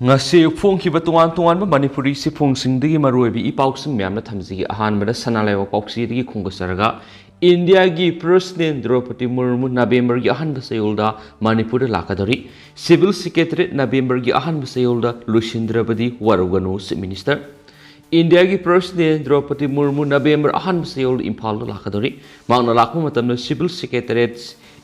ngasi phongkiba tungan manipuri sifungsingdagi maruibi ipausing myamna thamjigi ahanbada sanalaiwa pauksidagi khunggasaraga India gi President Draupadi Murmu November gi ahanba sayolda Manipur lakadori Civil Secretary November gi ahanba sayolda Lushindrabadi waruganu Minister India gi President Draupadi Murmu November ahanba sayolda Imphal lakadori mauna lakma matamna Civil Secretary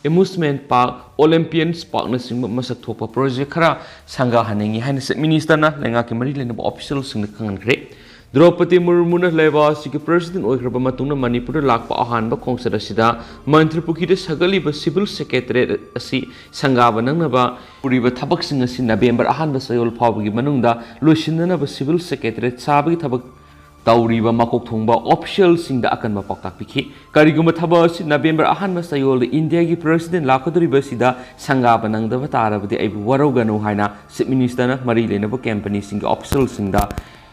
Amusement Park Olympians Park na sing masak thopa project khara sanga haningi haina minister na lenga ki mari lena official sing kangan kre Draupadi Murmu na leba sigi president oikraba matungna Manipur lakpa ahanba khongsada sida mantri pukide sagali ba civil secretary asi sanga banang ba puriba thabak sing asi November ahanba sayol phawgi manungda losinna ba civil secretary sabagi thabak Tauriba makok thongba official singda akan mapaktak pikhi kariguma thaba si November ahanba sayol India gi president lakadori sida sanga banang da tarabadi ai waroganu haina chief minister na Mari Leinana company singa official singda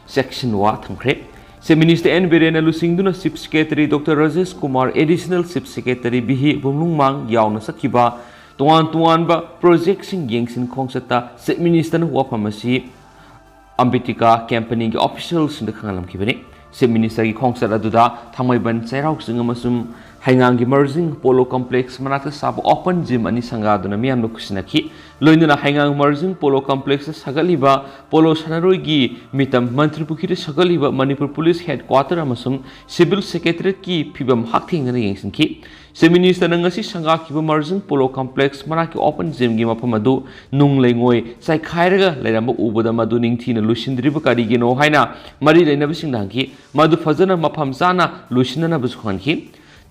section wa thamkhre se minister N Birena lusingduna chief secretary Dr Rajesh Kumar additional chief secretary bihi bumlungmang yauna sakiba tuan ba project sing yengsin khongsata chief minister na wa phamasi Ambitika company ki official sinda khangalam kibani se minister ki khongsara duda thamaiban chairau singa masum haingang gi merging polo complex manata sab open gym ani sanga duna miam lukusinaki loinuna haingang merging polo complex sagaliba polo sanaroi gi mitam mantri pukhire sagaliba Manipur police headquarter amasum civil secretariat ki phibam hakthingna yengsinki se minister ngasi sanga ki merging polo complex manaki open gym gi maphamadu nung leingoi sai khairaga leiramba ubada madu ningthina lusindriba karigino haina Mari Leinana singdangki madu fazana mapham chana lusinana busukhanki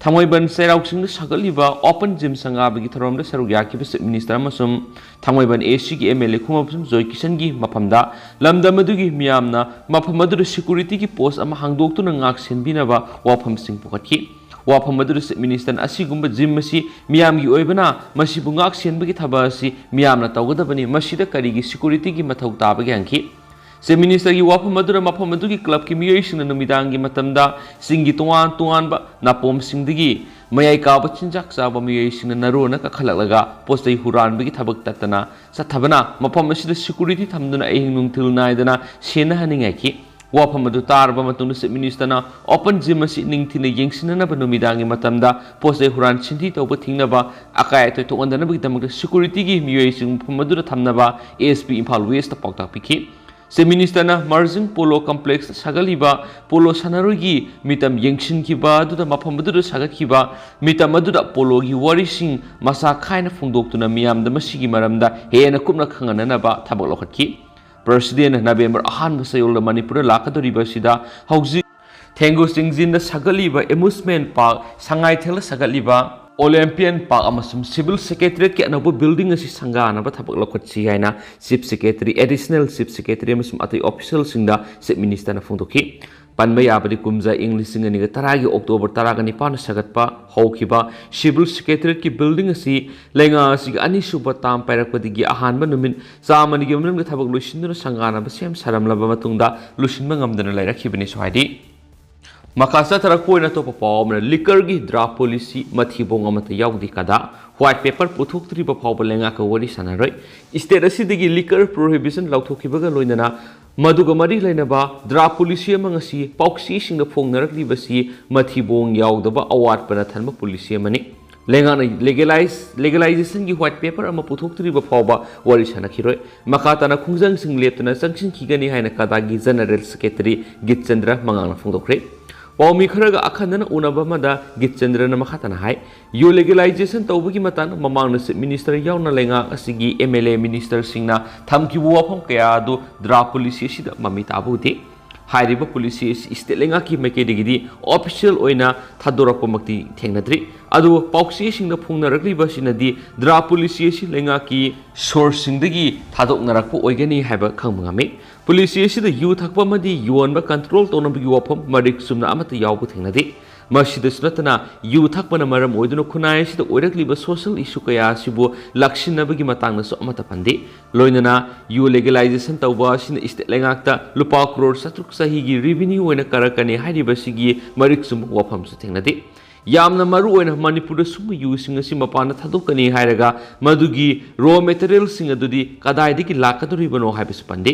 Thamoiban Sairauksing Sagaliba open gym sanga bagi thorom da saruk yaki minister amasum Thamoiban AC gi MLA khumapsum Joy Kishan gi maphamda lamda madugi miyamna maphamadu security gi post ama hangdoktu na ngak senbina ba wafam sing pokatki wafam madu minister asigumba gym masi miyam gi oibana masi bungak senbagi thaba asi miyamna tawgadabani masida karigi security gi mathau tabagi anki se minister gi wafam madura mafam madugi club ki miyoising numidangi matamda singi tuan ba napom singdigi mayai ka bachinjak sa ba miyoising narona ka khalalaga postai huran bagi thabak tatana sa thabana mafam asida security thamduna ehing nungthil naidana sena haningai ki wafam madu tarba matungna se minister na open gym asi ningthina yengsinana ba numidangi matamda postai huran chinthi toba thingna ba akai to tongandana bagi tamda security gi miyoising madura thamna ba ASP Imphal West ta pakta pikhi se minister na merging polo complex sagaliba polo sanarugi mitam yengshin kiba duda maphamadu sagakiba mitam aduda polo gi warising masa khaina phungdoktuna miyam da masigi maramda hena kupna khangana ba thabak lokhatki president November ahanba sayol Manipur lakadori sida hauji thengu singjin da sagaliba amusement park sangai thela sagaliba Olympian Park amasum civil secretariat ki anabu building asi sangana ba thabak lokhatsi haina chief secretary additional chief secretary amasum atai official singda chief minister na phungdoki panba yabadi kumja english ngani ga taragi October taraga ni pan sagatpa haukiba civil secretariat ki building asi lenga asi ani suba tam pairakpadi gi ahanba numin samani gi munam ga thabak luisinduna sangana ba sem saramlaba matungda lusinba ngamdana lairakibani sohadi Makasa tarakoi na to papaw na liquor gi draft policy mathibong amata yaudi kada white paper puthuk tri papaw balenga ka wari sanaroi state asidagi liquor prohibition lauthokibaga loinana maduga Mari Leinana ba draft policy amangasi pauksi singda phongnarakli basi mathibong yaudaba award pana thanma policy amani lenga na legalization gi white paper ama puthuk tri papaw ba wari sanakhiroi makata na khungjang sing leptana changsin khigani haina kada gi general secretary Gitchandra mangana phongdokre Paumi kharaga akhandana unaba mada Gitchandra na makhatana hai yo legalization tawbagi matan mamang na minister yauna lenga asigi MLA minister singna thamki wafam kaya do draft policy sida mamita abuti hairiba policy state lenga ki mekedigidi official oina thadorapa makti thengnadri adu pauksi singna phungnarakli basinadi draft policy si lenga ki source singdagi thadoknarakpo oigani haiba khangmangami policy sida yu thakpa madi yuanba control tonabagi wafam marik sumna amata yawbu thengnadi masida sunatana yu thakpana maram oiduna khunai sida oirakliba social issue kaya sibu lakshinabagi matangna so amata pandi loinana yu legalization tawba sina state lengakta lupa crore satruk sahi gi revenue oina karakani hairiba sigi marik sum wafam su thengnadi ꯌꯥꯝꯅ ꯃꯔꯨꯑꯣꯏꯅ ꯃꯅꯤꯄꯨꯔꯗ ꯁꯨꯝꯕ ꯌꯨꯁꯤꯡ ꯑꯁꯤ ꯃꯄꯥꯟꯗ ꯊꯥꯗꯣꯛꯀꯅꯤ ꯍꯥꯏꯔꯒ ꯃꯗꯨꯒꯤ ꯔꯣ ꯃꯦꯇꯔꯤꯌꯦꯜꯁꯤꯡ ꯑꯗꯨꯗꯤ ꯀꯗꯥꯏꯗꯒꯤ ꯂꯥꯛꯀꯗꯧꯔꯤꯕꯅꯣ ꯍꯥꯏꯕꯁꯨ ꯄꯟꯗꯦ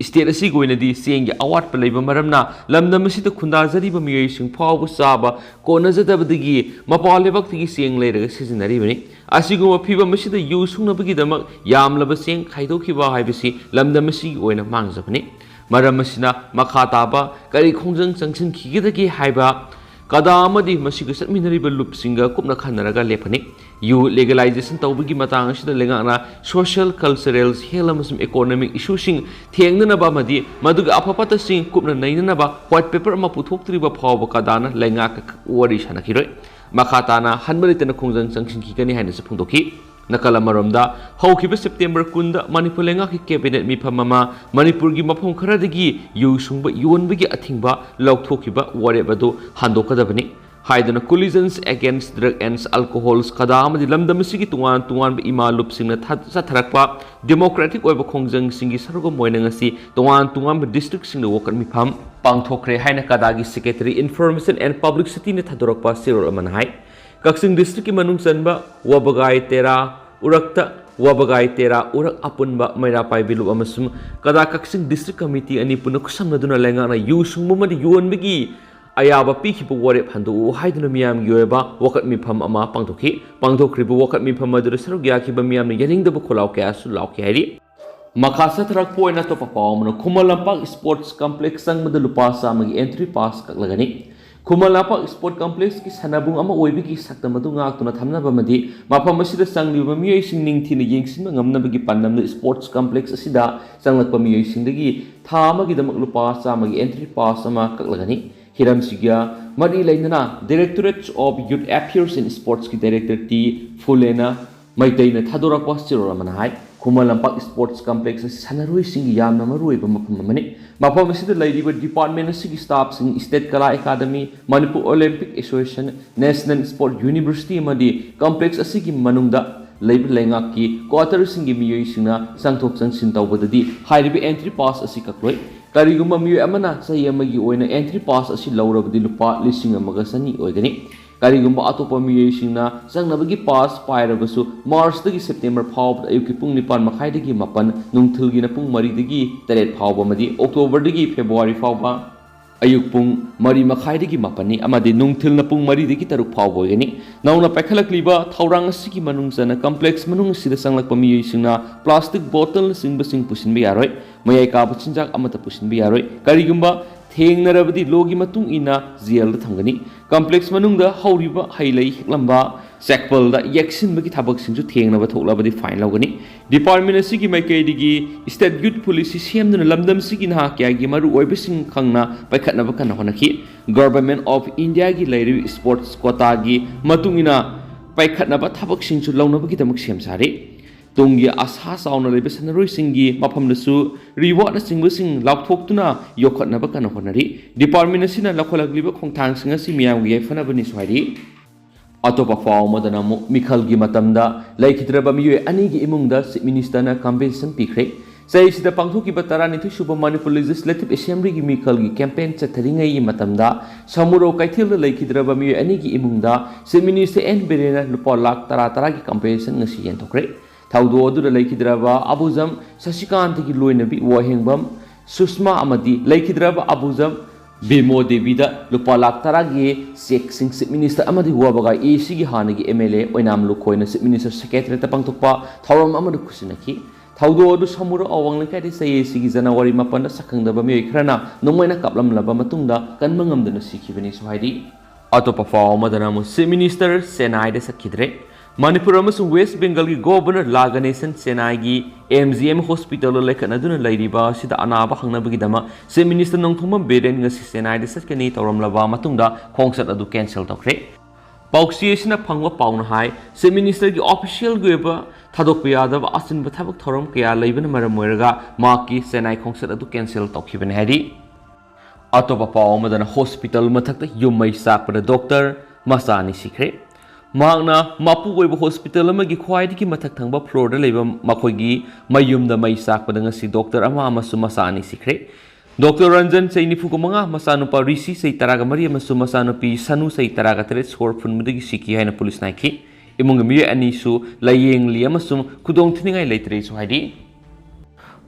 ꯁ꯭ꯇꯦꯠ ꯑꯁꯤꯒꯤ ꯑꯣꯏꯅꯗꯤ ꯆꯦꯡꯒꯤ ꯑꯋꯥꯠꯄ ꯂꯩꯕ ꯃꯔꯝꯅ ꯂꯝꯗꯝ ꯑꯁꯤꯗ ꯈꯨꯟꯗꯥꯖꯔꯤꯕ ꯃꯤꯑꯣꯏꯁꯤꯡ ꯐꯥꯎꯕ ꯆꯥꯕ ꯀꯣꯟꯅꯖꯗꯕꯗꯒꯤ ꯃꯄꯥꯟ ꯂꯩꯕꯥꯛꯇꯒꯤ ꯆꯦꯡ ꯂꯩꯔꯒ ꯁꯤꯖꯤꯟꯅꯔꯤꯕꯅꯤ ꯑꯁꯤꯒꯨꯝꯕ ꯐꯤꯚꯝ ꯑꯁꯤꯗ ꯌꯨ ꯁꯨꯡꯅꯕꯒꯤꯗꯃꯛ ꯌꯥꯝꯂꯕ ꯆꯦꯡ ꯈꯥꯏꯗꯣꯛꯈꯤꯕ ꯍꯥꯏꯕꯁꯤ ꯂꯝꯗꯝ ꯑꯁꯤꯒꯤ ꯑꯣꯏꯅ ꯃꯥꯡꯖꯕꯅꯤ ꯃꯔꯝ ꯑꯁꯤꯅ ꯃꯈꯥ ꯇꯥꯕ ꯀꯔꯤ ꯈꯣꯡꯖꯪ ꯆꯪꯁꯤꯟꯈꯤꯒꯗꯒꯦ ꯍꯥꯏꯕ ꯀꯗꯥ ꯑꯃꯗꯤ ꯃꯁꯤꯒ ꯆꯠꯃꯤꯟꯅꯔꯤꯕ ꯂꯨꯞꯁꯤꯡꯒ ꯀꯨꯞꯅ ꯈꯟꯅꯔꯒ ꯂꯦꯞꯀꯅꯤ ꯌꯨ ꯂꯦꯒꯦꯂꯥꯏꯖꯦꯁꯟ ꯇꯧꯕꯒꯤ ꯃꯇꯥꯡ ꯑꯁꯤꯗ ꯂꯩꯉꯥꯛꯅ ꯁꯣꯁꯤꯌꯦꯜ ꯀꯜꯆꯔꯦꯜ ꯍꯦꯜꯊ ꯑꯃꯁꯨꯡ ꯏꯀꯣꯅꯣꯃꯤꯛ ꯏꯁꯨꯁꯤꯡ ꯊꯦꯡꯅꯅꯕ ꯑꯃꯗꯤ ꯃꯗꯨꯒꯤ ꯑꯐ ꯐꯠꯇꯁꯤꯡ ꯀꯨꯞꯅ ꯅꯩꯅꯅꯕ ꯋꯥꯏꯠ ꯄꯦꯄꯔ ꯑꯃ ꯄꯨꯊꯣꯛꯇ꯭ꯔꯤꯕ ꯐꯥꯎꯕ ꯀꯗꯥꯅ ꯂꯩꯉꯥꯛꯀ ꯋꯥꯔꯤ ꯁꯥꯟꯅꯈꯤꯔꯣꯏ ꯃꯈꯥ ꯇꯥꯅ ꯍꯟꯕ ꯂꯩꯇꯅ ꯈꯣꯡꯖꯪ ꯆꯪꯁꯤꯟꯈꯤꯒꯅꯤ ꯍꯥꯏꯅꯁꯨ ꯐꯣꯡꯗꯣꯛꯈꯤ ꯅꯥꯀꯜ ꯑꯃꯔꯣꯝꯗ ꯍꯧꯈꯤꯕ ꯁꯦꯞꯇꯦꯝꯕꯔ 10ꯗ ꯃꯅꯤꯄꯨꯔ ꯂꯩꯉꯥꯛꯀꯤ ꯀꯦꯕꯤꯅꯦꯠ ꯃꯤꯐꯝ ꯑꯃ ꯃꯅꯤꯄꯨꯔꯒꯤ ꯃꯐꯝ ꯈꯔꯗꯒꯤ ꯌꯨ ꯁꯨꯡꯕ ꯌꯣꯟꯕꯒꯤ ꯑꯊꯤꯡꯕ ꯂꯧꯊꯣꯛꯈꯤꯕ ꯋꯥꯔꯦꯞ ꯑꯗꯨ ꯍꯟꯗꯣꯛꯀꯗꯕꯅꯤ ꯍꯥꯏꯗꯨꯅ ꯀꯣꯂꯤꯖꯟꯁ ꯑꯦꯒꯦꯟꯁ ꯗ꯭ꯔꯒ ꯑꯦꯟड ꯑꯜꯀꯣꯍꯣꯜꯁ ꯀꯗꯥ ꯑꯃꯗꯤ ꯂꯝꯗꯝ ꯑꯁꯤꯒꯤ ꯇꯣꯉꯥꯟꯕ ꯏꯃꯥ ꯂꯨꯞꯁꯤꯡꯅ ꯆꯠꯊꯔꯛꯄ ꯗꯦꯃꯣꯀ꯭ꯔꯦꯇꯤꯛ ꯑꯣꯏꯕ ꯈꯣꯡꯖꯪꯁꯤꯡꯒꯤ ꯁꯔꯨꯛ ꯑꯣꯏꯅ ꯉꯁꯤ ꯇꯣꯉꯥꯟꯕ ꯗꯤꯁꯇ꯭ꯔꯤꯛꯁꯤꯡꯗ ꯋꯥꯀꯠ ꯃꯤꯐꯝ ꯄꯥꯡꯊꯣꯛꯈ꯭ꯔꯦ ꯍꯥꯏꯅ ꯀꯗꯥꯒꯤ ꯁꯦꯀ꯭ꯔꯦꯇꯔꯤ ꯏꯟꯐꯣꯔꯃꯦꯁꯟ ꯑꯦꯟड ꯄꯕ꯭ꯂꯤꯁꯤꯇꯤꯅ ꯊꯥꯗꯣꯔꯛꯄ ꯆꯦꯔꯣꯜ ꯑꯃꯅ ꯍꯥꯏ ꯀꯛꯆꯤꯡ ꯗꯤꯁꯇ꯭ꯔꯤꯛꯀꯤ ꯃꯅꯨꯡ ꯆꯟꯕ ꯋꯥꯕꯒꯥꯏ ꯇꯦꯔꯥ उरक्ता वाबगाई तेरा उरक अपुनबा मैरा पाइबिलु अमसुम कदा कक्सिंग डिस्ट्रिक्ट कमिटी अनि पुन खुसमनदुना लेंगाना यु सुंगबमदि युनबगी अयाबा पीखिबु वरेप हंदु हाइदुना मियाम योयबा वकत मिफम अमा पांगथोखरिबु वकत मिफम अदुर सरुग याखिबा मियाम यरिंगदबु खोलाव कयासु लावके हाइरि मखासा थरक पोइना तो पापावमनो खुमलंपाक स्पोर्ट्स कॉम्प्लेक्स संगमद लुपा सामगी एंट्री पास कलगनी खुमलंपाक स्पोर्ट कॉम्प्लेक्स की सनाबुंग अमा ओइबिगी सक्तमदु ngaktuna thamnabamadi mafam asida sangliba miyoising ningthina yengsinba ngamnabagi pandamda sports complex असिदा संगलकपा मियोइसिंगदगी था अमगिदमक लुपा चामगी एंट्री पास अमा कलगनी हिरमसिगा मरी लैनना directorate of youth affairs and sports की डायरेक्टर टी फुलेना मैतैना थादोरकपा चिरोरमना हाय खुमलंपाक स्पोर्ट्स कॉम्प्लेक्स सनरोइसिंग यामना मरुइबा मफम अमनि मफम असिदा लैरिबा डिपार्टमेंट असिगी स्टाफ सिंग state Kala academy Manipur Olympic association national sport university अमदी कॉम्प्लेक्स असिगी मनुंगदा लैब लेंगाकी क्वार्टर सिंगी मियोइसिंगना संगथोक संगसिन तौबददी हाइरिबा एंट्री पास असि कक्लोय करिगुम्बा मियोय अमना सही अमगी ओइना एंट्री पास असि लौरबदि लुपा लिसिंग अमगा सनी ओइगनी करिगुम्बा अतोपा मियोइसिंगना संगनबगी पास पाइरबसु मार्च दगी सेप्टेम्बर फाउब अयुकी पुंग 9 मखाइदगी 9 नुंगथुलगिना पुंग 3 दगी 8 फाउब अमदी अक्टोबर दगी फेब्रुवारी फाउबा अयुक पुंग 3 मखाइदगी 9 नि अमदी नुंगथिलना पुंग 3 दगी 3 फाउब ओइगनी नौना पैखलकलिबा थौरांग असिगी मनुंगजना कॉम्प्लेक्स मनुंग सिदा संगलकपा मियोइसिंगना प्लास्टिक बोतल सिंगबसिंग पुसिनबि यारोय मयाय काबु चिंजाक अमता पुसिनबि यारोय करिगुम्बा थेंगनरबदी लोगी मतुंग इना जेल थंगनी कॉम्प्लेक्स मनुंगदा हौरिबा हाइलै हेक्लंबा सेक्पलदा यक्सिनबगी थाबकसिंजु थेंगनबा थोक्लाबदी फाइन लौगनी डिपार्टमेंट असिगी माइकैदिगी स्टेट यूथ पुलिस सेमदुना लमदम सिगी ना क्यागी मरु ओइबसिंग खंगना पाइखतनबा कन होनखी गवर्नमेंट ऑफ इंडिया की लैरि स्पोर्ट्स कोटागी मतुंगिना पाइखतनबा थाबकसिंजु लौनबगी दमक सेमसारे तुंगी आशा चावना लेबे सनरोइसिंगी मफमदसु रिवार्ड सिंगबसिंग लाउथोक्तुना योखतनबा कन होनरी डिपार्टमेंट असिना लखलगलिबा खोंथांसिंग असि मियामगी याइफनबनि स्वाइरी अतोपा फाव मदना मिखलगी मतमदा लैखिद्रबा मियोय अनिगी इमुंगदा चीफ मिनिस्टरना कंपेंसेशन पिखरे सैसिदा पांगथोकिबा 12 सुबा मणिपुर लेजिस्लेटिव असेंबलीगी मिखलगी कैंपेन चथरिंगई मतमदा समुरो कैथिलदा लैखिद्रबा मियोय अनिगी इमुंगदा चीफ मिनिस्टर एन बिरेना लुपा लाख 10 की कंपेंसेशन ngasi yenthokre थाउदो अदुदा लैखिद्रबा अबुजम शशिकांतगी लोइनबी वाहेंगबम सुषमा अमदी लैखिद्रबा अबुजम बेमो देवीदा लुपा लाख 10 गी चेक सिंग चीफ मिनिस्टर अमदी हुआबगा एसीगी हानगी एमएलए ओइनाम लुखोइना चीफ मिनिस्टर सेक्रेटरी ता पांगथोकपा थौरम अमदु खुसिनखी थाउदो अदु समुरो अवांगलकादि सयेसीगी जनवरी 9 सखंगदबा मियोय खरना नोंमैना कापलमलबा मतुंगदा कनमंगमदना सिखिबनि सुहाइदी अतोपा फाव मदना चीफ मिनिस्टर सेनाइदा सखिद्रे मणिपुर अमसुंग वेस्ट बेंगल की गवर्नर लागनेशन सेनाई की एमजीएम हॉस्पिटल लेखनदुना लैरिबा सिदा अनाबा हंगनबगीदमा chief minister Nongthombam Biren ngasi सेनाई सचकनी तौरमलबा मतुंगदा खोंगसत अदु कैंसल तौखरे पाउक्सियेसना फंगवा पाउन हाय चीफ मिनिस्टर की ऑफिशियल गोयबा थादोकपा यादबा असिनबा थाबक थौरम कया लैबन मरम मोयरगा माकी सेनाई खोंगसत अदु कैंसल तौखिबन हायदि अतोपा पाउ मदना हॉस्पिटल मथक्ता युमै साकपदा डॉक्टर मसानी सिखरे मांगना मापू ओइबा हॉस्पिटल अमगी ख्वाइदगी मथक थंगबा फ्लोर दा लेबा मखोइगी मयुमदा मै साकपदा ngasi डॉक्टर अमा अमसु Masani सिखरे Dr. Ranjan say nifukumanga masanupa Rishi say taraga Maria masu masanupi Sanu say taraga teret score from Mudigi Siki and police Nike. Imungami anisu laying liamasum kudong tiningai later so hidi.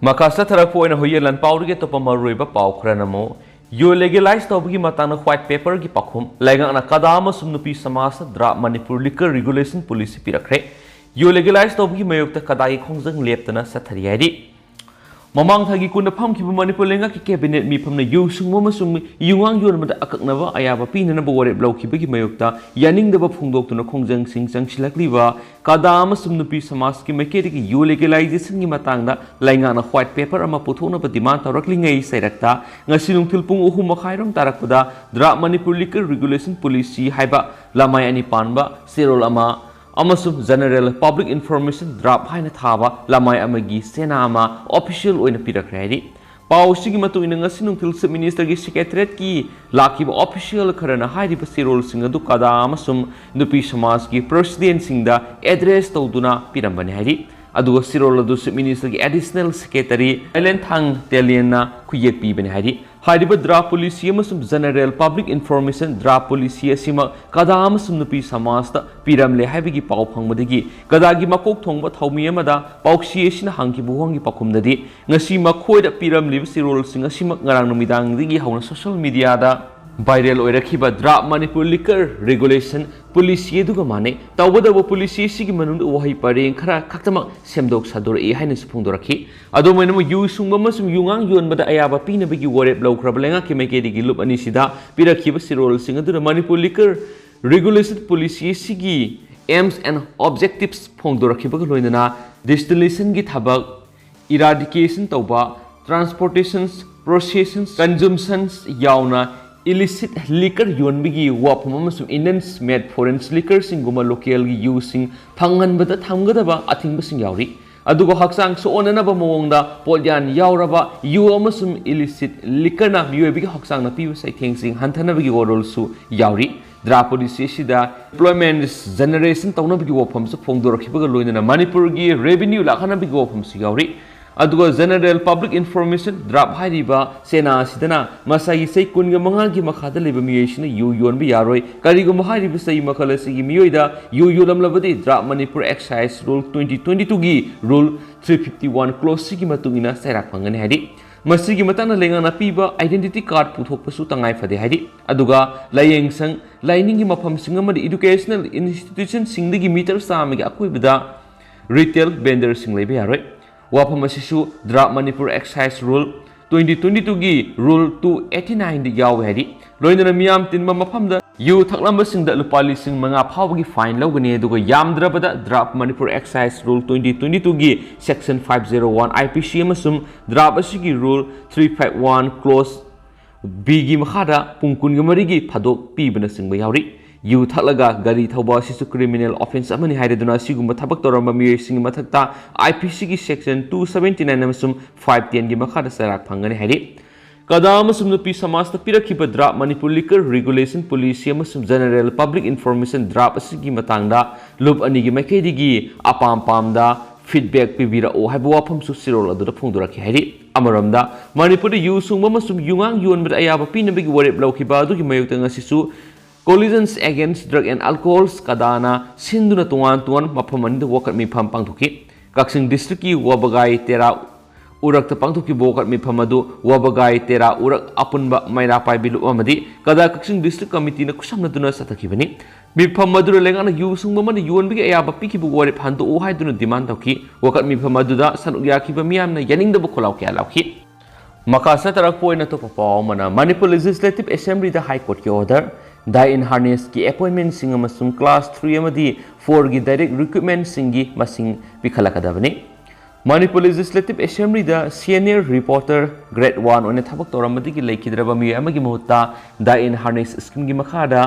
Makasa tarapo in a hoyelan power get up a maruba pau cranamo. You legalized Tobi Matana white paper gipakum, Lagana Kadama Sumnupi Samasa, Dra Manipur Liquor Regulation Police Pirakre. You legalized Tobi Mayok Kadai Kongzang Leptana Satariadi. Mamang Tagi Kunda Pumpkin Manipulinga cabinet me from the Yusung Momasum, Yungang Yurma Akaknava, Ayaba Pin and a board at Bloki Bigi Mayokta, Yaning the Bapungdok to the Kongzang Sing Sang Shilakliva, Kadama Sumnupi Samaski Maketi, you legalizes Matanga, lying on a white paper, and Maputona, but demand or Rockling A Sedakta, Nasilum Tilpung Uhumakairam Tarakuda, Dra Manipur Liquor Regulation Police, Haiba, Lamayani Panba, Cyril Lama. Amasum General Public Information Drop Haina Thaba, Lamai Amagi, Senama, Official Oina Pirakre. Pau Sigimatu in a Sinuntil Minister Secretariat Ki, Laki Official Karana Haidi Pasirol Singadu Kada Amasum, Nupi Samaski, President Singda, Address Tauduna Pirambanhadi, Adu Sirol Minister Additional Secretary, Ellen Tang Teliana, Kuyet Pibenhadi. Haidiba Dra Police Yamasum General Public Information Dra Police Yasima Kadam Sumnupi Samasta Piramle Havigi Pau Pangmadigi Kadagi Makok Tongba Taumiyamada Pauxiation Hanki Buhangi Pakumdadi Nasima Koida Piram Liv Sirol Singasima Narang Midang Digi Hauna social media da viral oirakiba Dra Manipur Liquor Regulation Police Yedugamane Tawada Police Sigi Manund Wahi Pari Kara Katama Semdok Sador E Highness Pundoraki Adomanamo Yusungmasum Yungang Yun Bada Ayaba Pina Bigi Warep Low Krabalenga Kimeki Gilup Anisida Pirakiba Sirol Singer to the Manipur Liquor Regulation Police Sigi aims and objectives Pondoraki Bagaloina distillation Gitabak eradication Toba transportations processions consumptions Yauna illicit liquor yonbigi wapam Indians made foreign liquor singuma local using pangan bata thamgadaba athing basing yauri adugo haksang so onanaba mawongda polyan yauraba yu amasum illicit liquor na yuebigi haksang na piu sai thengsing hantanabigi orol su yauri Dra Police sida employment generation tawnabigi wapam su phongdorakhibaga loinana Manipur gi revenue lakhanabigi wapam su yauri Aduga General Public Information Drop Haidiba Sena Sidana Masai say Kunga Mangi Makada Libamiation you Yonbi Yaroi Karigo Mahari say Makalasi Mioida you Yulam Lavadi Drop Manipur Excise Rule 2022 Gi Rule 351 Close Sigimatungina Serapangan Hadi Masigi Matana Lengana Piba Identity Card Putopasu Tangai for the Hadi Aduga Laying Sang Lining him upon Singamadi Educational Institution Singdigi Meter Samig Aquibida Retail Vendor Singlebi Yaroi Wapamasisu Dra Manipur Excise Rule 2022 gi Rule 289 di yaw hedi loina miyam tin mapamda yu thaklamba singda lupali sing manga phawgi fine logani duga yamdrabada Dra Manipur Excise Rule 2022 gi Section 501 IPC amasum Dra asigi Rule 351 Clause B gi makhada pungkun gi marigi phadok pibana singba yawri yu thalaga gari thauba sisu criminal offense amani haiduna siguma thabak toramba mi sing mathakta IPC gi section 279 amasum 510 gi makhada sarak phangani haidi kadam sum nupi samas ta pirakhiba Dra Manipur Liquor Regulation Police amasum General Public Information Dra asigi matangda lub ani gi maikedi gi apam pamda feedback pibira o haibu wafam su sirol adu phungduraki haidi amaramda Manipur yu sungma masum yungang yun bad ayaba pinabigi warep lawkiba adu gi mayukta ngasisu Collisions Against Drug and Alcohols Kadana Sinduna Tuan Tuan Mapaman the Walker Mi Pam Pangtuki Kaksing District Wabagai Tera Urak the Pangtuki Bokar Mi Pamadu Wabagai Tera Urak Apunba Maira Pai Bilu Amadi Kada Kaksing District Committee na Kusam Duna Satakivani Mi Pamadu Legana Yusung Mamani Yuan Big Ayaba Piki Buwari Pandu Uhai Duna Demand Toki Wakat Mi Pamaduda Sanuyaki Bamiam na Yaning the Bukolauki Alauki Makasa Tarakpo na to Papa Mana Manipur Legislative Assembly the High Court order Die in harness ki appointment sing amasung class 3 amadi 4 gi direct recruitment singi masing pikhalakadabani Manipur Legislative Assembly the senior reporter grade 1 on thabak toramadi ki laikhidraba mi amagi muhutta die in harness scheme gi makhada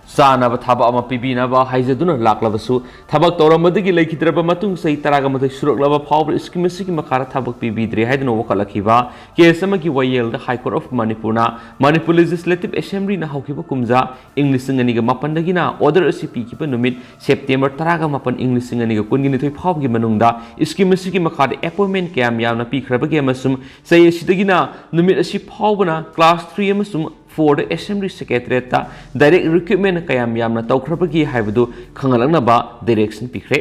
चानब थाबक अमा पीबीनबा हाइजदुना लाक्लबसु थाबक तौरमदगी लेखिद्रबा मतुंग सही तरागमथै सुरक्लबा फाउब scheme असिगी मखारा थाबक पीबीद्रे हाइदुना वखलखिबा केस अमगी वायेलदा हाई कोर्ट ऑफ मणिपुरना मणिपुर लेजिस्लेटिव असेंबली ना हौखिबा कुमजा इंग्लिश संगनिगा मापनदगिना ऑर्डर असि पीखिबा नुमित सेप्टेम्बर तरागा मापन इंग्लिश संगनिगा कुनगिनिथै फाउबगी मनुंगदा स्कीम असिगी मखादा अपॉइंटमेंट कयाम यामना पीखरबगे अमसुम सही असिदगिना नुमित असि फाउबना class 3 अमसुम for the assembly secretariat direct recruitment kayam yamna tawkhrabagi haibadu khangalaknaba direction pikre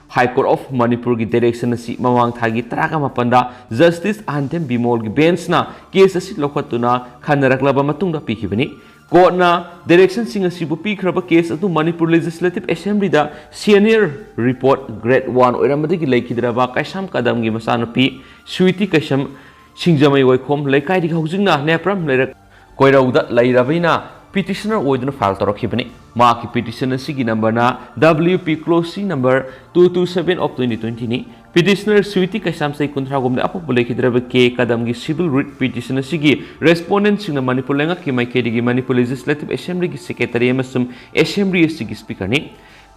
High Court of Manipur gi direction asi mamang thagi taraga mapanda justice antem bimol gi bench na case asi lokhatuna khanaraklaba matungda pikhibani court na direction sing asi bu pikhraba case atu Manipur legislative assembly da senior report grade 1 oiramadi gi laikhidraba kaisam kadam gi masanapi suiti kaisam singjamai oikhom laikai di haujingna nepram lerak कोइराउदा लैराबैना petitioner ओइदुना file तौरखिबनि माकी petition असिगी number ना WP क्लोसी number 227 of 2020 नि petitioner Sweety कैसाम सै कुंथ्रा गुमने अपो बुलेखिद्रब के कदम गी सिविल रिट पिटिशन असिगी रेस्पोंडेंट सिंग मणिपुर लेंगा कि माइकेडी गी मणिपुर लेजिस्लेटिव असेंबली गी सेक्रेटरी अमसुम असेंबली असिगी स्पीकर नि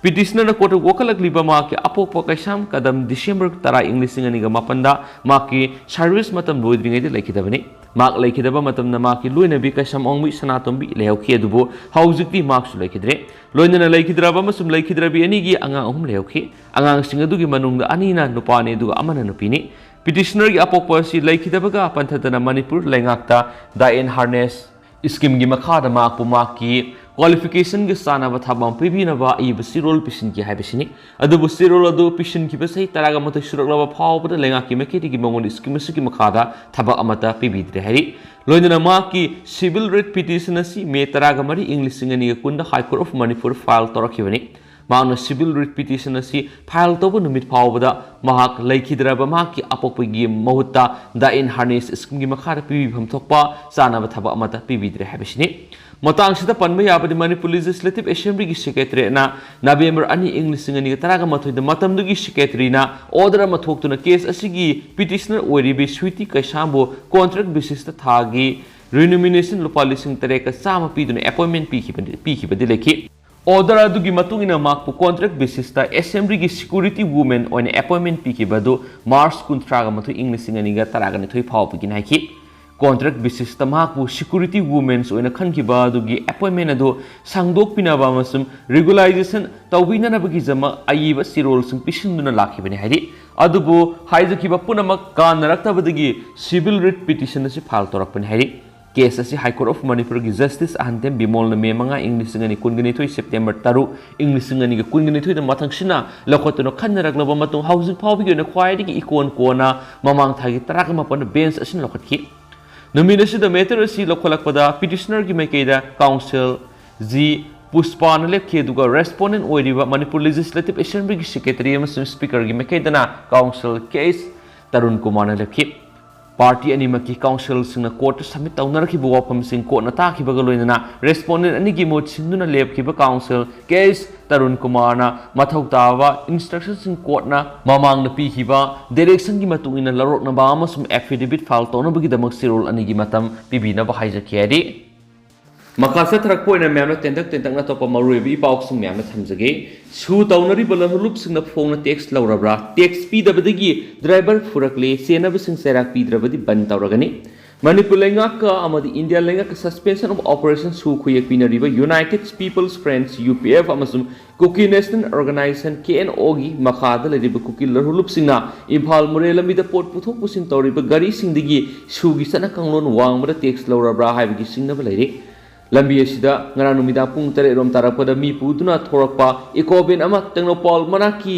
पिटिशनर ना कोर्ट वकलकलिबा माकी अपोप कैसाम कदम डिसेंबर 10 इंग्लिश सिंगनिगा मापंदा माकी सर्विस मतम लोइद्रिङैदि लेखिदबनि मार्क लेखिदबा मतमना माकी लोइनबी कैसाम ओंबी सनातोंबी लेहौखि अदुबो हौजिकति मार्क्स लेखिद्रे लोइनना लेखिद्राबा मसुम लेखिद्राबी अनिगी अंगांग अहुम लेहौखि अंगांग सिंग अदुगी मनुंगदा अनिना नुपाने दुगा अमना नुपिनि पिटिशनर गी अपोपसी लेखिदबगा पंथदना मणिपुर लेंगाक्ता दाइन हार्नेस स्कीम गी मखादा माकपु माकी क्वालिफिकेशन के सानब थाबम पीबीनबा इब सिरोल पिशन की हाइबसिनी अदुबु सिरोल अदु पिशन की बसै तरागा मत सुरकलबा फावबदा लेंगा की मेकेटी की मंगोन स्कीम सकी मखादा थाबा अमता पीबीद्रे हरि लोइनना मा की सिविल रेट पिटिशन असि मे तरागा मरी इंग्लिश सिंगनी कुंदा high court of Manipur file तोरखिबनी माउना सिविल रिट पिटिशन असि फाइल तोब नुमित फावबदा महाक लेखिद्रबा माकी अपोपगी महुत्ता द इन हार्नेस स्कीम की मखादा पीबीभम थोकपा सानब थाबा अमता पीबीद्रे हाइबसिनी मतंगसिदा पनबा याबदि मणिपुर लेजिस्लेटिव असेंबली की सेक्रेटरी ना नवेंबर 2 इंग्लिश सिंगनी तरागा मथोइद मतमदुगी सेक्रेटरी ना ऑर्डर मथोक्तुना केस असिगी पिटिशनर ओरिबी स्वीटी कैसामबो कॉन्ट्रैक्ट बेसिस थागी रिनोमिनेशन लुपा लिसिंग तरेका चाम पीदुना अपॉइंटमेंट पीखिबदि लेखि ऑर्डर अदुगी मतुंगिना माकपु कॉन्ट्रैक्ट बेसिस ता असेंबली की सिक्योरिटी वुमेन ओइन अपॉइंटमेंट पीखिबदु मार्च 19 मथो इंग्लिश सिंगनीगा तरागा निथोइ फाव पिगिन हाइखि कॉन्ट्रैक्ट बेसिस तमाकु सिक्योरिटी वुमेन्स ओइन खनखिबा दुगी अपॉइंटमेंट अदु सांगदोकपिनाबा मसुम रेगुलाइजेशन तौबिननबगी जमा आइबा सिरोल सिंग पिसिनदुना लाखिबनि हाइदि अदुबु हाइजखिबा पुनमक कानरक्तबदगी सिविल रिट पिटिशन असि फाइल तोरकपनि हाइदि केस असि हाई कोर्ट ऑफ मणिपुर की जस्टिस अहंतेम बिमोल मे मंगा इंग्लिश सिंगनी कुनगनिथोइ सेप्टेम्बर 3 इंग्लिश सिंगनी के कुनगनिथोइ द मथंगसिना लखोतनो खनरकलबा मतुं हाउसिंग फावबिगी न ख्वाइदिगी इकोन कोना ममांग थागी तराक मपन बेंच असिन लखोतखि नमिनेशन द मैटर असि लखोलकपदा पिटिशनर की मैकेदा काउंसिल जी पुष्पान लेखि दुगा रेस्पोंडेंट ओइरिबा मणिपुर लेजिस्लेटिव असेंबली की सेक्रेटरी अमसुं स्पीकर की मैकेदना काउंसिल केस तरुण कुमार लेखि पार्टी अनिमकी काउंसिल सिंह कोर्ट सबमिट तौनरखिबा वाफम सिंह कोर्ट ताखिबगा लोइनना रेस्पोंडेंट अनिगी मोट सिंदुना लेपखिबा काउंसिल केस तरुण कुमार ना मथौ ताबा इंस्ट्रक्शन सिंह कोर्ट ना ममांग न पीखिबा डायरेक्शन की मतुंगिना लरोकनबा अमसुम एफिडेविट फाइल तौनबगी सिरोल अनिगी मतम पीबीनबा हाइजखियारि मकासा थरक पोइना म्यामना तेंतक ना तोप मरुबी पाउक्सिंग म्यामना थमजगे सु तौनरी बलनुलुप सिंह फोंग टैक्स लौरब्रा टैक्स पीदबदगी ड्राइवर फुरकले सेनब सिंह सेराक पीद्रबदी बन तौरगनी मणिपुर लेंगाक अमदी इंडिया लेंगाक सस्पेंशन ऑफ ऑपरेशन सु खुयक पीनरिबा यूनाइटेड पीपल्स फ्रेंड्स UPF अमसुम कुकी नेशनल ऑर्गेनाइजेशन KNO गी मखादा लेरिबा कुकी लरुलुप सिंहना इम्फाल मुरे लंबिदा पोट पुथोक पुसिन तौरिबा गाड़ी सिंहदगी सुगी सना कंगलोन वांगबदा टैक्स लौरब्रा हाइबगी सिंहनबा लेरि लंबी असिदा ngara numida pung 3 rom tarakpada mi puduna thorakpa ikoben ama tengnopol manaki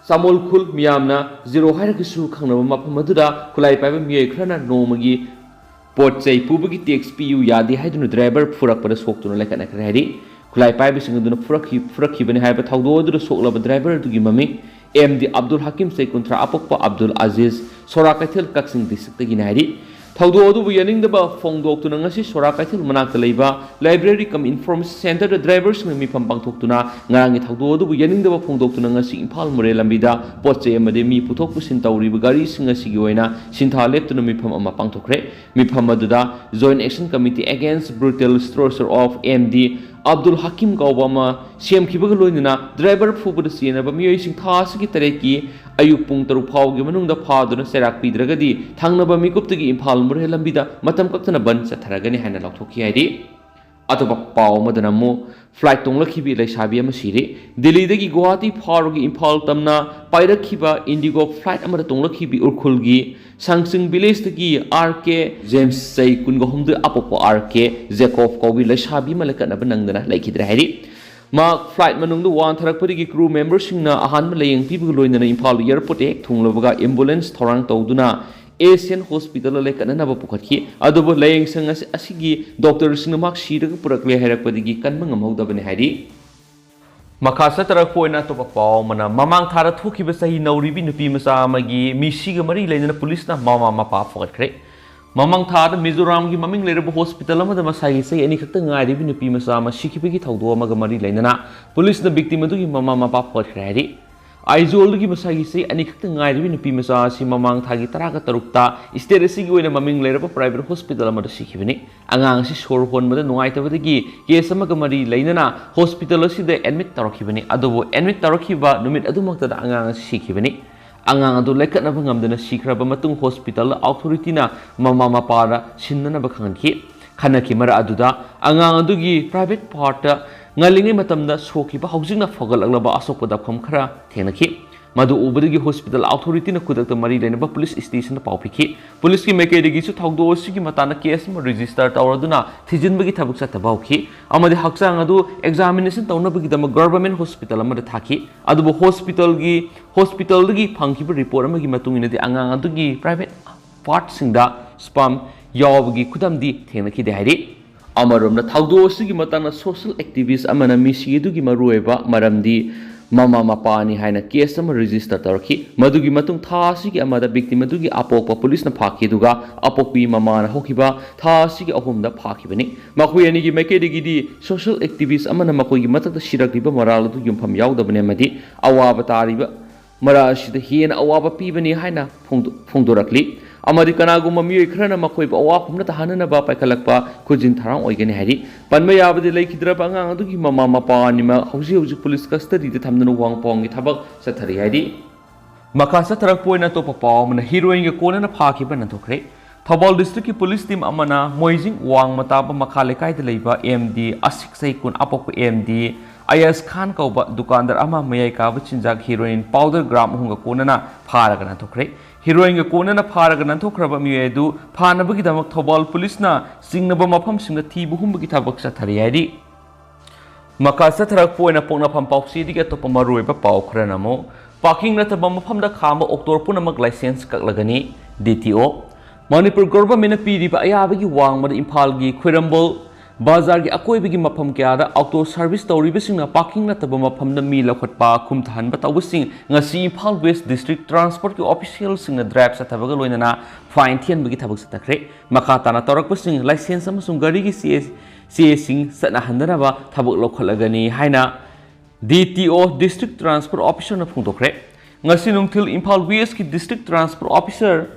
samol khul miyamna zero hairakisu khangnaba mafam aduda khulai paiba miyai khrana nomagi pot chei pubagi tax pu yadi haidunu driver furakpada soktuna lekana khari khulai paiba singduna furakhi bani haiba thawdo aduda soklaba driver dugi mami MD Abdul Hakim Sekuntra apokpa Abdul Aziz Sorak Kaithil Kaksing District Ginari. Thaudo Adu Yaningdaba Fongdok to Nangasi Sorak Kaithil Manaka Leba, Library come Information Center, the drivers Nami Pampang Toktuna, Nangi Thaudo Adu Yaningdaba Fongdok to Nangasi in Palmore Lambida, Poche Mademi Putoku Sintauri Bagari Singasigioina, Sinta left to Mipam Amapang Tokre, Mipamaduda, Joint Action Committee against Brutal Strosser of MD. Abdul Hakim Gawama, CM Kibagaluna, driver Fubu Siena, Bamio Tasiki Tareki, Ayuk Puntaru Pau, Gimanung the Paduna, Serak Pidragadi, Tangnaba Mikuptagi in Palmur Lambida, Matam Kaptana Bun, Sataragani Hanalok Toki ID. Ataba Pau Madanamo, Flight Tonglakibi Leshabia Masiri, Delhi the Guati Parogi in Paul Tamna, Paida Kiba, Indigo, Flight Amatonglakibi Urkulgi, Sangsing Bilis the Gi, RK, James Say Kungahum the Apopo RK, Zekov Kobi Leshabi Malakana Banangana, like it ready. Mark Flight Manung the one Tarakpuri crew members in Ahan Malayang people in the Impal Airport, Tunglovaga ambulance, Torang Toduna. Asian Hospital like another Pukaki, Adobo laying Sangas Asigi, Doctors in the Mark Sheet Purakle Herapadigi, Kanmang of the Benhadi. Makasatara Poina Topa, Mana, Mamang Tara Toki Basahi, Nouribi Nupimacha Magi, misiga Mari Leinana Police, Mama Mapa phagatkhre. Mamang Tara, Mizoram, Maming Later Hospital, the Masai say any Katang I live in Nupimacha, Shikipiki Taudo, Magamari Leinana, Police the victim to Mama Mapa phagatkhre. Aizolgi Masagi say any cutting I win a Pimasa, Simamang Tagi Taraka Tarukta, is there a single in a mumming later of private hospital among the Sikivini, Angang Shore one with the Noite of the Gi, Yes, Magamari, Leinana, hospital si the admit Tarokivini, Adobo, admit Tarokiva, Numit Adumak the Angang Sikivini, Angang Adu Lekanabangam than a Sikrabamatung Hospital, Authoritina, Mama Mapara, Shinanabakanki, Kanakimara Aduda, Angang Adugi, private part. Ngalingi matamda soki ba housing na fogal aglaba asok da khom khara thenaki madu ubadagi hospital authority na kudak ta Mari Leinana police station na paupiki police ki mekedi su thogdo sigi matana case ma register tawraduna thijin bagi thabuk sa tabauki amadi haksang adu examination tawna bagi dama government hospital amada thaki adu hospital gi phangki report amagi matungina di angang adu gi private part singda spam yawgi kudamdi thenaki de hari Amarum na Taudo Sigi Matana social activists Amana Misidugi Marueva, Maramdi, Mama Mapani Haina Kesam register Turkey, Madugi Matung Tasiki Amada victim Madugi Apopa Police na Paki Duga, Apopi Mamana Hokiba, Tasiki Ahumda Pakibani, Makuyanigi Makedigi, social activists Amana Makogi Mata the Shirakiba Moral to Yumpam Yau the Benemadi, Awabatariba, Marash the Hien Awaba Pibani Haina Fundurakli. Americana Gumami Krana Makoi Awak Natahanana Bapa Kalakpa, Kujin Tarang Oigan Harry, Panmayaba the Lake Drapanga, Duki Mama Panima, Hosi Police Custody, the Tamno Wang Pong, Tabak, Satari Hadi. Makasa Tarapoina Topapom, and a heroine a corner of Haki Banatokre. Tabal District Police Team Amana, Moising Wang Mataba Makalekai the Labor, MD, Asik Saikun Apok MD, Ayas Khan Kauba, Dukandar Ama Mayaka, Chinjak heroine, powder gram Hunga Konana, Paraganatokre. Heroine a Konana Paraganatokraba Muedu, Panabagidam Tobal Police na, Singnaba Mapam Sing the Tibuhumbagitabak Satariadi. Makasa Poina Pona Pampau City get to Pomarueba Pau Krenamo, Parking Natabama Pamda Kama Octorpunamak license Kaklagani, DTO. Manipur government pidi ba ayabagi wang mad impalgi khirambol bazar gi akoi bigi mapam kya da auto service tori bising na parking na taba mapam na mi lokhat pa khum than ba tawsing ngasi Imphal West District Transport ki official sing na drive sa tabaga loina na fine thian bagi thabak sa takre makata na torak bising license amasung gari gi CS sing sana handana ba thabak lokhalagani haina DTO District Transport Officer na phungtokre ngasi nungthil Imphal West ki District Transport Officer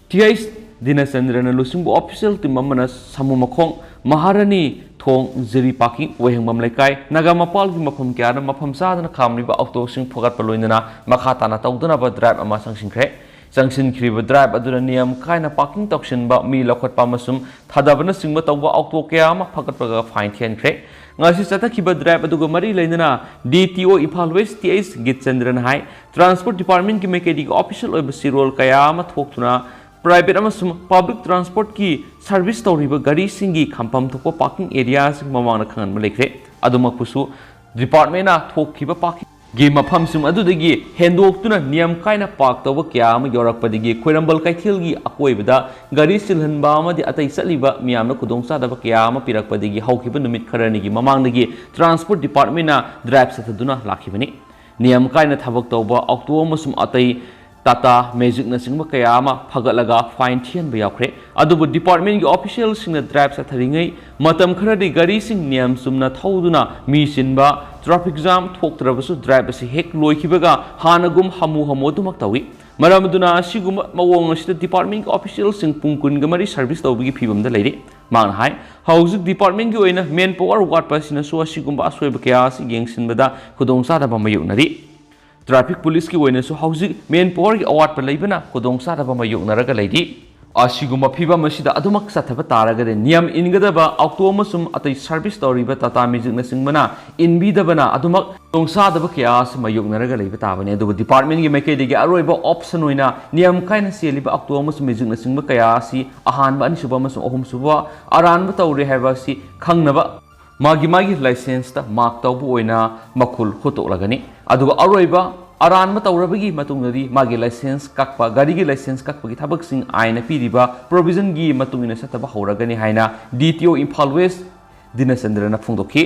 TIS Dinasandrana Lusumbu official to Mamana Samumakong, Maharani, Tong, Ziri Parking, Wehing Mamlekai, Nagamapal, Mapam Kiana, Mapam Sadana Kamriba, Autosing, Pogat Palunana, Makatana, Taudunaba drive a Masang Kre, Sanction Kriva drive Aduranium, Kaina parking toxin, but me Lokot Pamasum, Tadabana Singmatawa, Autokeama, Pakapaga, Fine Tian Kre. Ngasi sata kiba drive aduga Mari Leinana DTO Imphal West TIS Gitsandran High Transport Department ki mekedi official oibasi role kaya ma thoktuna private amasum public transport ki service toriba gari singi khampam thokpa parking areas mamana khangan malekre adumak pusu department na thokkiba parking gi mafam sum adudagi hendoktuna niyam kaina park tawba kya ma yorakpadigi khoirambal kaithil gi akoibada gari silhanba ma di atai saliba miyamna kudongsa daba kya ma pirakpadigi haukiba numit kharani gi mamangdagi transport department na drive sataduna lakhibani niyam kaina thabak tawba october musum atai Tata Magic na singba kaya ama phagatlaga fine thian ba yaukre adubu department gi official sing na drive sa tharingai matam khara di gari sing niam sumna thauduna mi sinba traffic jam thoktrabasu drive asi hek loikibaga hanagum hamu hamodumak tawi maramduna asiguma mawong asida department gi official sing pungkun ga mari service tawbigi phibam da leire mang hai hauzik department gi oina main power wat pasina so asigumba asoiba kaya asi gengsinbada khudong sa da bamayunari Traffic police ki wena so hauzik main power ki award pa leibana kodong sa da ba mayoknaraga leidi asiguma phiba masida adumak sathaba taraga de niam ingada october sum atai service story ba tata music na singmana inbi da bana adumak dong sa da ba kya as mayoknaraga leiba tabane adu department gi maike de gi aroi ba option oina niam kaina seli ba october sum music na singba kaya si ahan ba ani suba masum ahum suba aran ba tawre haiba si khangnaba magi license ta mark tawbu oina makul hotok lagani aduga aroiba aran ma tawrabagi matungadi magi license kakpa gari gi license kakpa gi thabak sing aina piriba provision gi matungina sataba horagani haina DTO Imphal West Dinasendra na phungdokhi